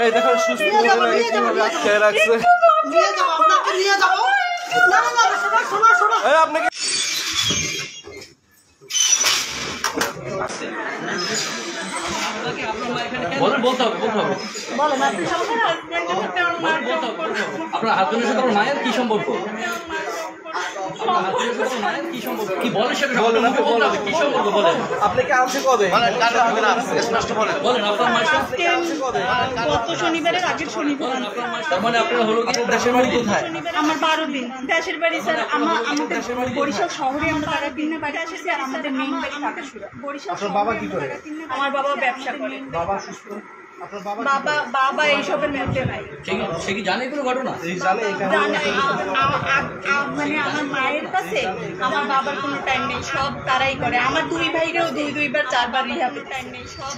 এই দেখো সুস্থ কিভাবে আটকে রাখছে। আপনাকে বলতে হবে আপনার হাজবেন্ডের সাথে মায়ের কি সম্পর্ক? কি বলে সেটা কি সম্পর্ক বলেন? আপনাকে আনছে কবে? বলেন আপনার মায়ের সাথে গত শনিবারের আগের শনিবার। তার মানে আপনার হলো কি দেশের বাড়ি কোথায়? আমার 12 দিন দেশের বাড়ি স্যার। আমাদের বরিশাল শহরে আমরা তারা কিনে বাড়ি এসেছি আর আমাদের মেইন বাড়ি ঢাকাশুরা। বরিশাল। আপনার বাবা কি করে? আমার বাবা ব্যবসা করে। বাবা সুস্থ? আপনার বাবা এইসবের মধ্যে নাই। সে কি জানে কোনো ঘটনা? জানে মানে আমার মায়ের কাছে আমার বাবার কোনো টাইম নেই, সব তারাই করে। আমার দুই ভাইরেও দুইবার চারবার রিহাবে টাইম নেই, সব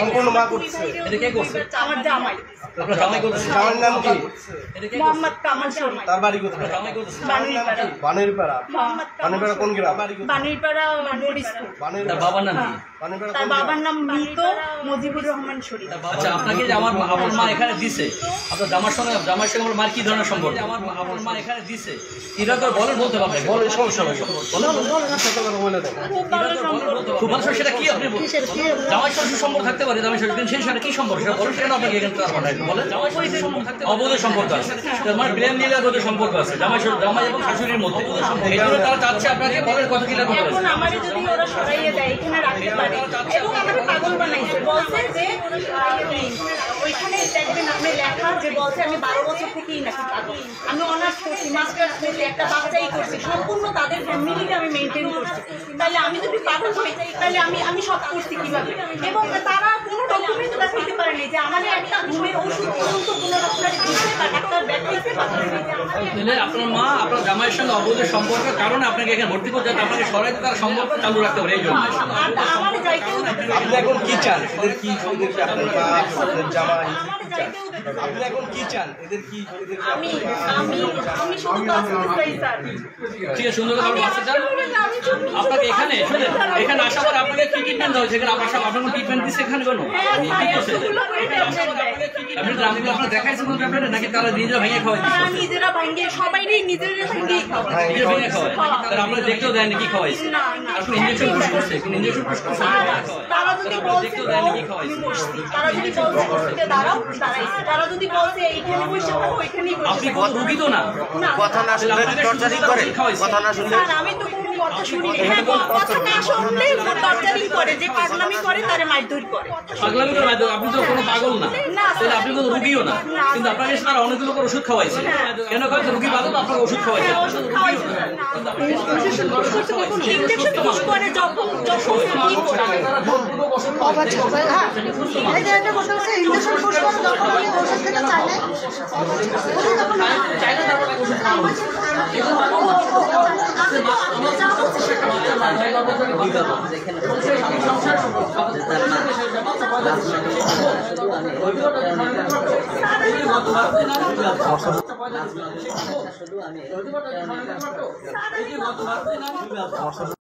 সম্পূর্ণ মা করছে। এটা কে করছে? আমার জামাই। আপনার জামাই করছে? জামাইয়ের নাম কি? মোহাম্মদ কামাল জামাই। তার বাড়ি কোথায়? জামাই করছে বানুইপাড়া। বানুইপাড়া। মোহাম্মদ বানুইপাড়া কোন গ্রাম? বানুইপাড়া মরিচপুর। তার বাবার নাম কি? বানুইপাড়া তার বাবার নাম মৃত মুজিবুর রহমান শরীফ। আচ্ছা, আপনাকে যে আমার মা এখানে দিছে, আপনার জামার সঙ্গে আমার মার কি ধরনের সম্পর্ক? আমার মা এখানে দিছে, এটা তো বলেন, বলতে পারবেন? বলেন, সমস্যা নেই, খুব ভালো। সেটা কি আপনি জামাই শ্বশুর সম্পর্ক থাকতে পারে? জামাই শ্বশুর সেই সাথে কি সম্পর্ক সেটা বলেন, সেটা আপনাকে এখানে বলেন। অবৈধ সম্পর্ক আছে, মানে প্রেম নিয়ে অবৈধ সম্পর্ক আছে জামাই এবং শাশুড়ির মধ্যে। এই জন্য তারা চাচ্ছে আপনাকে বলেন কত কি লাগবে। এখন আমারে যদি ওরা সরাইয়ে দেয় এখানে রাখতে পারে, এবং আমাকে পাগল বানাইছে, বলছে যে ওইখানে দেখবেন আপনি লেখা যে বলছে আমি 12 বছর থেকেই নাকি পাগল। আমি অনার্স করছি, মাস্টার্স করছি, একটা বাচ্চাই করছি, সম্পূর্ণ তাদের ফ্যামিলিকে আমি মেনটেন করছি। তাহলে আমি যদি পাগল হই তাহলে আমি সব করছি কিভাবে? এবং তারা কোনো ডকুমেন্ট দেখাইতে পারেনি যে আমাদের একটা ঘুমের ওষুধ পর্যন্ত কোনো ডক্টর দিচ্ছে বা ডাক্তার দেখাইতে পারেনি যে তাহলে আপনার মা আপনার জামাইয়ের সঙ্গে অবৈধ সম্পর্কের কারণে আপনাকে এখানে ভর্তি করতে, যাতে আপনাকে সরাইতে তার সম্পর্ক চালু রাখতে পারে। এই জন্য আমার যাইতেও আপনি এখন কি চান? এদের কি আপনার মা, আপনার জামাই আপনি এখন কি চান? এদের কি আমি শুধু বাঁচতে চাই স্যার। ঠিক আছে, সুন্দর কথা বলতে চান। আপনাকে এখানে আসার পর আপনাকে কি ট্রিটমেন্ট দেওয়া হয়েছে? আপনার কোনো ট্রিটমেন্ট দিচ্ছে এখানে? কোনো আপনি আপনার দেখাইছে কোনো ট্যাবলেট নাকি তারা নিজেরা ভেঙে খাওয়াই? নিজেরা ভাঙিয়ে সবাই নিজেরা ভেঙেই খাওয়ায়। নিজেরা ভেঙে খাওয়ায়, তারা আপনার দেখতেও দেয়নি কি খাওয়াইছে? আপনি ইঞ্জেকশন পুশ করছে, ইঞ্জেকশন পুশ করছে, তারা যদি বলছে তারা যদি বলছে বসতে দাঁড়াও দাঁড়াইছে, তারা যদি বলছে এইখানে বসে থাকো ওইখানেই বসে। আপনি কোনো রুগী তো না, কথা না শুনলে টর্চারিং করে, কথা না শুনলে। স্যার আমি তো কোনো কথা শুনি না। হ্যাঁ, কথা না শুনলে টর্চারিং করে, যে পাগলামি করে তারে মারধর করে। পাগলামি করে মারধর? আপনি তো কোনো পাগল না, তাহলে আপনি কোনো রুগীও না, কিন্তু আপনাকে তারা অনেকগুলো করে ওষুধ খাওয়াইছে। কেন খাওয়াইছে? রুগী পাগল, আপনাকে ওষুধ খাওয়াইছে। ওষুধ খাওয়াইছে, ইনজেকশন পুশ করে যখন কি করে এই যে একটা কথা হচ্ছে ইঞ্জেকশন পুশ করে যখন উনি ওষুধ খেতে চাইলে শুধু আমি